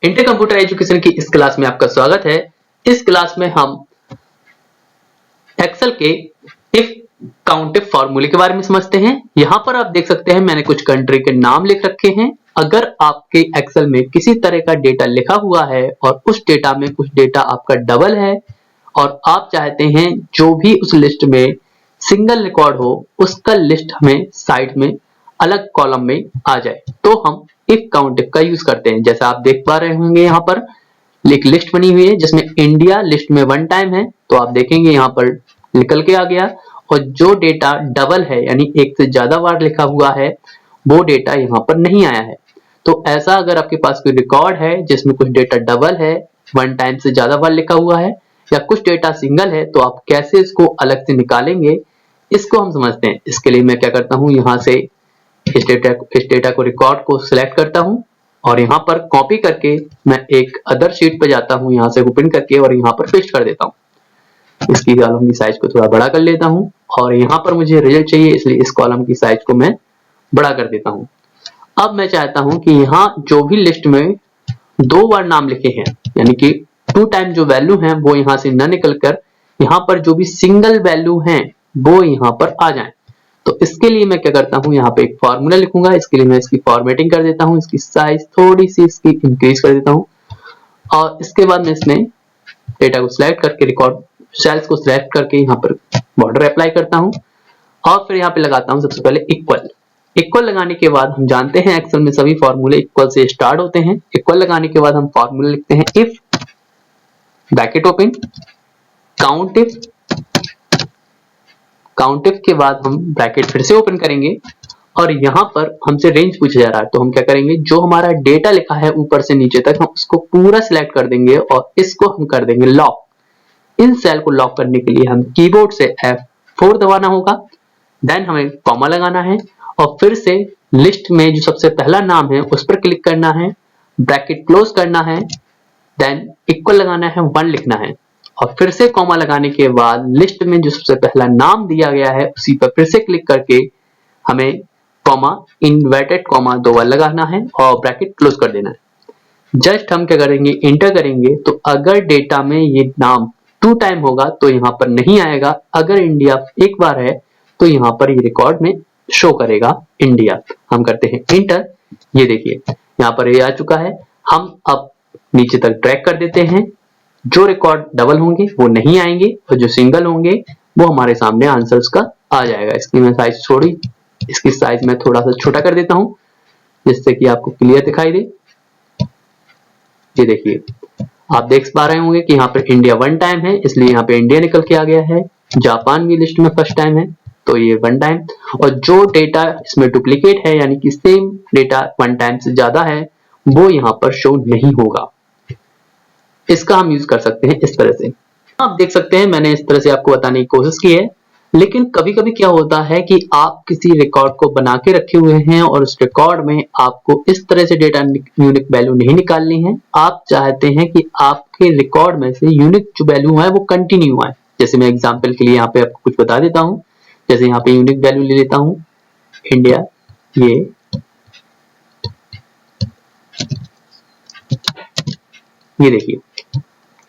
Inter computer education की इस class में आपका स्वागत है। इस क्लास में हम एक्सेल के इफ काउंटिफ फॉर्मूले के बारे में समझते हैं। यहाँ पर आप देख सकते हैं मैंने कुछ कंट्री के नाम लिख रखे हैं। अगर आपके एक्सेल में किसी तरह का डेटा लिखा हुआ है और उस डेटा में कुछ डेटा आपका डबल है और आप चाहते हैं जो भी उस लिस्ट में सिंगल रिकॉर्ड हो उसका लिस्ट हमें साइड में अलग कॉलम में आ जाए, तो हम इफ काउंटिफ का यूज करते हैं। जैसा आप देख पा रहे होंगे यहाँ पर एक लिस्ट बनी हुई है जिसमें इंडिया लिस्ट में 1 टाइम है, तो आप देखेंगे यहाँ पर निकल के आ गया। और जो डेटा डबल है यानी एक से ज्यादा बार लिखा हुआ है वो डेटा यहाँ पर नहीं आया है। तो ऐसा अगर आपके पास कोई रिकॉर्ड है जिसमें कुछ डेटा डबल है, 1 टाइम से ज्यादा बार लिखा हुआ है या कुछ डेटा सिंगल है, तो आप कैसे इसको अलग से निकालेंगे इसको हम समझते हैं। इसके लिए मैं क्या करता हूँ, यहाँ से इस डेटा को रिकॉर्ड को सिलेक्ट करता हूँ और यहाँ पर कॉपी करके मैं एक अदर शीट पे जाता हूँ, यहाँ से ओपन करके और यहाँ पर पेस्ट कर देता हूँ। इसकी कॉलम की साइज को थोड़ा बड़ा कर लेता हूँ और यहाँ पर मुझे रिजल्ट चाहिए इसलिए इस कॉलम की साइज को मैं बड़ा कर देता हूँ। अब मैं चाहता हूँ कि यहाँ जो भी लिस्ट में 2 बार नाम लिखे हैं यानी कि 2 टाइम जो वैल्यू है वो यहाँ से न निकल कर यहाँ पर जो भी सिंगल वैल्यू है वो यहाँ पर आ जाए। तो इसके लिए मैं क्या करता हूँ, यहाँ पे एक फॉर्मूला लिखूंगा। इसके लिए मैं इसकी फॉर्मेटिंग कर देता हूँ, इसकी साइज थोड़ी सी इसकी इंक्रीज कर देता हूँ और इसके बाद मैं इसमें डेटा को सिलेक्ट करके रिकॉर्ड सेल्स को सिलेक्ट करके यहाँ पर बॉर्डर अप्लाई करता हूँ और फिर यहाँ पे लगाता हूँ सबसे पहले इक्वल लगाने के बाद हम जानते हैं एक्सेल में सभी फॉर्मूले इक्वल से स्टार्ट होते हैं। इक्वल लगाने के बाद हम फॉर्मूला लिखते हैं इफ ब्रैकेट ओपन काउंटिफ के बाद हम ब्रैकेट फिर से ओपन करेंगे और यहाँ पर हमसे रेंज पूछा जा रहा है, तो हम क्या करेंगे, जो हमारा डेटा लिखा है ऊपर से नीचे तक हम उसको पूरा सिलेक्ट कर देंगे और इसको हम कर देंगे लॉक। इन सेल को लॉक करने के लिए हम कीबोर्ड से F4 दबाना होगा, देन हमें कॉमा लगाना है और फिर से लिस्ट में जो सबसे पहला नाम है उस पर क्लिक करना है, ब्रैकेट क्लोज करना है, देन इक्वल लगाना है, 1 लिखना है और फिर से कॉमा लगाने के बाद लिस्ट में जो सबसे पहला नाम दिया गया है उसी पर फिर से क्लिक करके हमें कॉमा इन्वर्टेड कॉमा 2 बार लगाना है और ब्रैकेट क्लोज कर देना है। जस्ट हम क्या करेंगे, इंटर करेंगे, तो अगर डेटा में ये नाम 2 टाइम होगा तो यहाँ पर नहीं आएगा। अगर इंडिया 1 बार है तो यहाँ पर ये रिकॉर्ड में शो करेगा इंडिया। हम करते हैं इंटर, ये देखिए यहाँ पर ये आ चुका है। हम अब नीचे तक ड्रैग कर देते हैं, जो रिकॉर्ड डबल होंगे वो नहीं आएंगे और जो सिंगल होंगे वो हमारे सामने आंसर्स का आ जाएगा। इसकी मैं साइज इसकी साइज मैं थोड़ा सा छोटा कर देता हूं जिससे कि आपको क्लियर दिखाई दे। ये देखिए आप देख पा रहे होंगे कि यहाँ पर इंडिया 1 टाइम है इसलिए यहाँ पे इंडिया निकल के आ गया है। जापान भी लिस्ट में फर्स्ट टाइम है तो ये 1 टाइम, और जो डेटा इसमें डुप्लीकेट है यानी कि सेम डेटा 1 टाइम से ज्यादा है वो यहाँ पर शो नहीं होगा। इसका हम यूज कर सकते हैं इस तरह से। आप देख सकते हैं मैंने इस तरह से आपको बताने की कोशिश की है, लेकिन कभी कभी क्या होता है कि आप किसी रिकॉर्ड को बना के रखे हुए हैं और उस रिकॉर्ड में आपको इस तरह से डेटा यूनिक वैल्यू नहीं निकालनी है। आप चाहते हैं कि आपके रिकॉर्ड में से यूनिक जो वैल्यू है वो कंटिन्यू आए। जैसे मैं एग्जांपल के लिए यहाँ पे आपको कुछ बता देता हूँ, जैसे यहाँ पे यूनिक वैल्यू ले लेता हूँ इंडिया, ये देखिए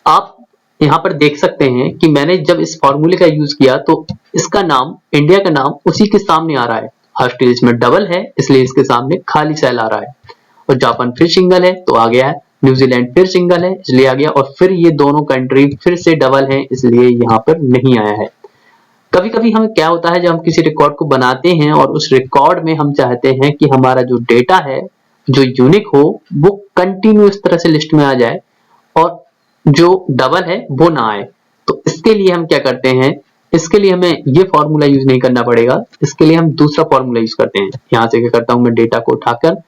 आप यहाँ पर देख सकते हैं कि मैंने जब इस फॉर्मूले का यूज किया तो इसका नाम, इंडिया का नाम उसी के सामने आ रहा है। फर्स्ट इसमें डबल है इसलिए इसके सामने खाली सेल आ रहा है और जापान फिर सिंगल है तो आ गया है, न्यूजीलैंड फिर सिंगल है इसलिए आ गया और फिर ये दोनों कंट्री फिर से डबल है इसलिए यहाँ पर नहीं आया है। कभी कभी हमें क्या होता है जब हम किसी रिकॉर्ड को बनाते हैं और उस रिकॉर्ड में हम चाहते हैं कि हमारा जो डेटा है जो यूनिक हो वो कंटिन्यू इस तरह से लिस्ट में आ जाए और जो डबल है वो ना आए। तो इसके लिए हम क्या करते हैं, इसके लिए हमें ये फॉर्मूला यूज नहीं करना पड़ेगा, इसके लिए हम दूसरा फॉर्मूला यूज करते हैं। यहाँ से क्या करता हूँ मैं डेटा को उठाकर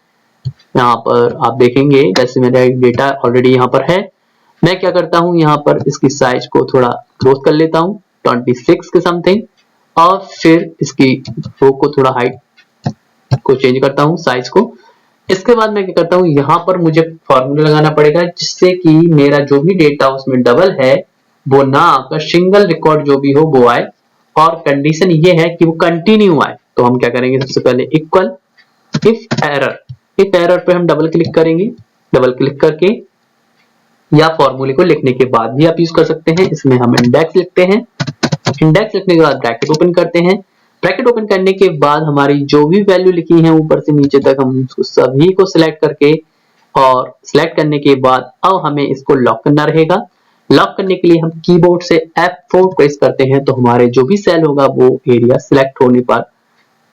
यहाँ पर आप देखेंगे जैसे मेरा डेटा ऑलरेडी यहाँ पर है, मैं क्या करता हूँ यहाँ पर इसकी साइज को थोड़ा ग्रोथ कर लेता हूँ 26 के समथिंग और फिर इसकी रो को थोड़ा हाइट को चेंज करता हूँ साइज को। इसके बाद मैं क्या करता हूँ, यहाँ पर मुझे फॉर्मूला लगाना पड़ेगा जिससे कि मेरा जो भी डेटा उसमें डबल है वो ना आकर सिंगल रिकॉर्ड जो भी हो वो आए और कंडीशन ये है कि वो कंटिन्यू आए। तो हम क्या करेंगे, सबसे पहले इक्वल इफ एरर पे हम डबल क्लिक करेंगे, डबल क्लिक करके या फॉर्मूले को लिखने के बाद भी आप यूज कर सकते हैं। इसमें हम इंडेक्स लिखते हैं, इंडेक्स लिखने के बाद ब्रैकेट ओपन करते हैं। ब्रैकेट ओपन करने के बाद हमारी जो भी वैल्यू लिखी है ऊपर से नीचे तक हम उसको सभी को सिलेक्ट करके और सिलेक्ट करने के बाद अब हमें इसको लॉक करना रहेगा। लॉक करने के लिए हम कीबोर्ड से F4 प्रेस करते हैं तो हमारे जो भी सेल होगा वो एरिया सिलेक्ट होने पर,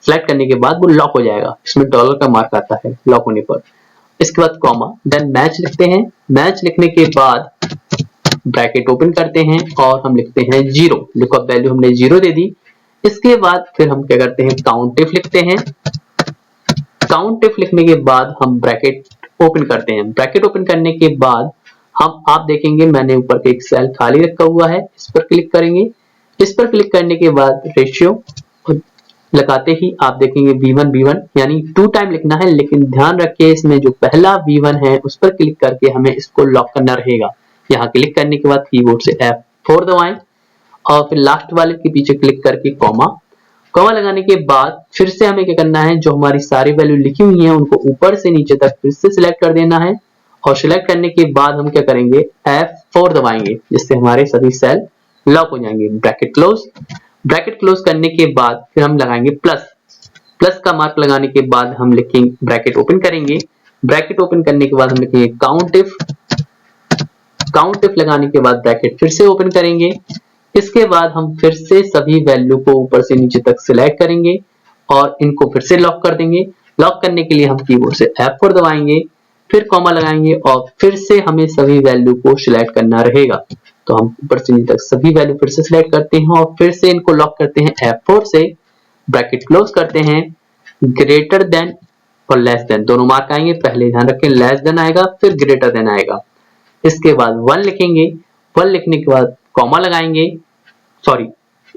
सिलेक्ट करने के बाद वो लॉक हो जाएगा। इसमें डॉलर का मार्क आता है लॉक होने पर। इसके बाद कॉमा, देन मैच लिखते हैं। मैच लिखने के बाद ब्रैकेट ओपन करते हैं और हम लिखते हैं 0। लुकअप वैल्यू हमने 0 दे दी। इसके बाद फिर हम क्या करते हैं, काउंट इफ लिखते हैं। काउंट इफ लिखने के बाद हम ब्रैकेट ओपन करते हैं। ब्रैकेट ओपन करने के बाद आप देखेंगे मैंने ऊपर के एक सेल खाली रखा हुआ है, इस पर क्लिक करेंगे। इस पर क्लिक करने के बाद रेशियो लगाते ही आप देखेंगे V1 यानी 2 टाइम लिखना है, लेकिन ध्यान रखिए इसमें जो पहला V1 है उस पर क्लिक करके हमें इसको लॉक करना रहेगा। यहाँ क्लिक करने के बाद कीबोर्ड से F4 दबाएं और फिर लास्ट वाले के पीछे क्लिक करके कॉमा लगाने के बाद फिर से हमें क्या करना है, जो हमारी सारी वैल्यू लिखी हुई है उनको ऊपर से नीचे तक फिर से सिलेक्ट कर देना है। और सिलेक्ट करने के बाद हम क्या करेंगे, F4 दबाएंगे, जिससे हमारे सभी सेल लॉक हो जाएंगे। ब्रैकेट क्लोज करने के बाद फिर हम लगाएंगे प्लस का मार्क लगाने के बाद हम लिखेंगे, ब्रैकेट ओपन करेंगे। ब्रैकेट ओपन करने के बाद हम लिखेंगे काउंट इफ लगाने के बाद ब्रैकेट फिर से ओपन करेंगे। इसके बाद हम फिर से सभी वैल्यू को ऊपर से नीचे तक सिलेक्ट करेंगे और इनको फिर से लॉक कर देंगे। लॉक करने के लिए हम कीबोर्ड से F4 दबाएंगे, फिर कॉमा लगाएंगे और फिर से हमें सभी वैल्यू को सिलेक्ट करना रहेगा। तो हम ऊपर से नीचे तक सभी वैल्यू फिर से सिलेक्ट करते हैं और फिर से इनको लॉक करते हैं F4 से। ब्रैकेट क्लोज करते हैं। ग्रेटर देन और लेस देन दोनों मार्क आएंगे, पहले ध्यान रखें लेस देन आएगा फिर ग्रेटर देन आएगा। इसके बाद 1 लिखेंगे। 1 लिखने के बाद कॉमा लगाएंगे, सॉरी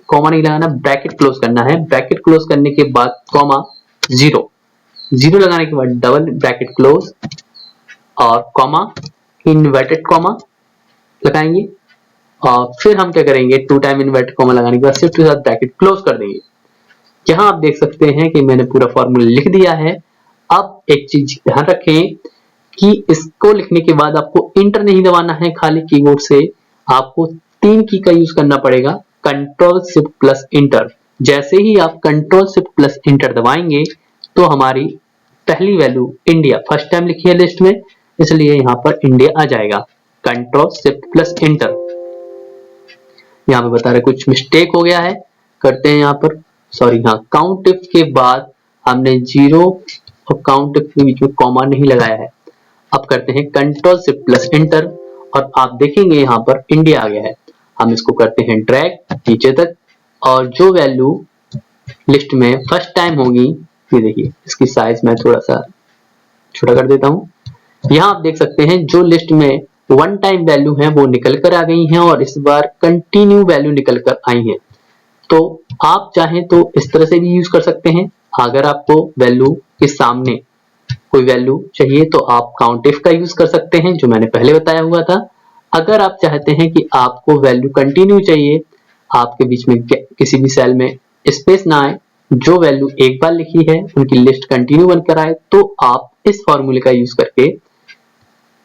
कॉमा नहीं लगाना, ब्रैकेट क्लोज करना है। ब्रैकेट क्लोज करने के बाद कॉमा 0 लगाने के बाद डबल ब्रैकेट क्लोज और कॉमा इन्वर्टेड कॉमा लगाएंगे और फिर हम क्या करेंगे, 2 टाइम इन्वर्टेड कॉमा लगाने के बाद शिफ्ट के साथ ब्रैकेट क्लोज कर देंगे। यहाँ आप देख सकते हैं कि मैंने पूरा फॉर्मूला लिख दिया है। अब एक चीज ध्यान रखें कि इसको लिखने के बाद आपको इंटर नहीं दबाना है, खाली कीबोर्ड से आपको 3 की का यूज करना पड़ेगा, कंट्रोल शिफ्ट प्लस इंटर। जैसे ही आप कंट्रोल शिफ्ट प्लस इंटर दबाएंगे तो हमारी पहली वैल्यू इंडिया फर्स्ट टाइम लिखी है लिस्ट में, इसलिए यहाँ पर इंडिया आ जाएगा। Control shift plus inter. यहाँ पे बता रहे कुछ मिस्टेक हो गया है, करते हैं यहाँ पर, सॉरी हाँ, काउंट इफ के बाद हमने 0 और काउंट इफ के बीच में कॉमा नहीं लगाया है। अब करते हैं कंट्रोल शिफ्ट प्लस इंटर और आप देखेंगे यहाँ पर इंडिया आ गया है। हम इसको करते हैं ड्रैग नीचे तक और जो वैल्यू लिस्ट में फर्स्ट टाइम होगी, ये देखिए इसकी साइज मैं थोड़ा सा छोटा कर देता हूँ। यहाँ आप देख सकते हैं जो लिस्ट में 1 टाइम वैल्यू है वो निकल कर आ गई हैं और इस बार कंटिन्यू वैल्यू निकल कर आई हैं। तो आप चाहें तो इस तरह से भी यूज कर सकते हैं। अगर आपको वैल्यू के सामने कोई वैल्यू चाहिए तो आप काउंट इफ का यूज कर सकते हैं, जो मैंने पहले बताया हुआ था। अगर आप चाहते हैं कि आपको वैल्यू कंटिन्यू चाहिए, आपके बीच में किसी भी सेल में स्पेस ना आए, जो वैल्यू एक बार लिखी है उनकी लिस्ट कंटिन्यू बनकर आए, तो आप इस फॉर्मूले का यूज करके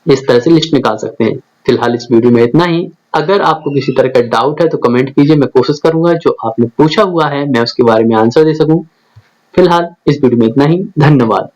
इस तरह से लिस्ट निकाल सकते हैं। फिलहाल इस वीडियो में इतना ही। अगर आपको किसी तरह का डाउट है तो कमेंट कीजिए, मैं कोशिश करूंगा जो आपने पूछा हुआ है मैं उसके बारे में आंसर दे सकूं। फिलहाल इस वीडियो में इतना ही, धन्यवाद।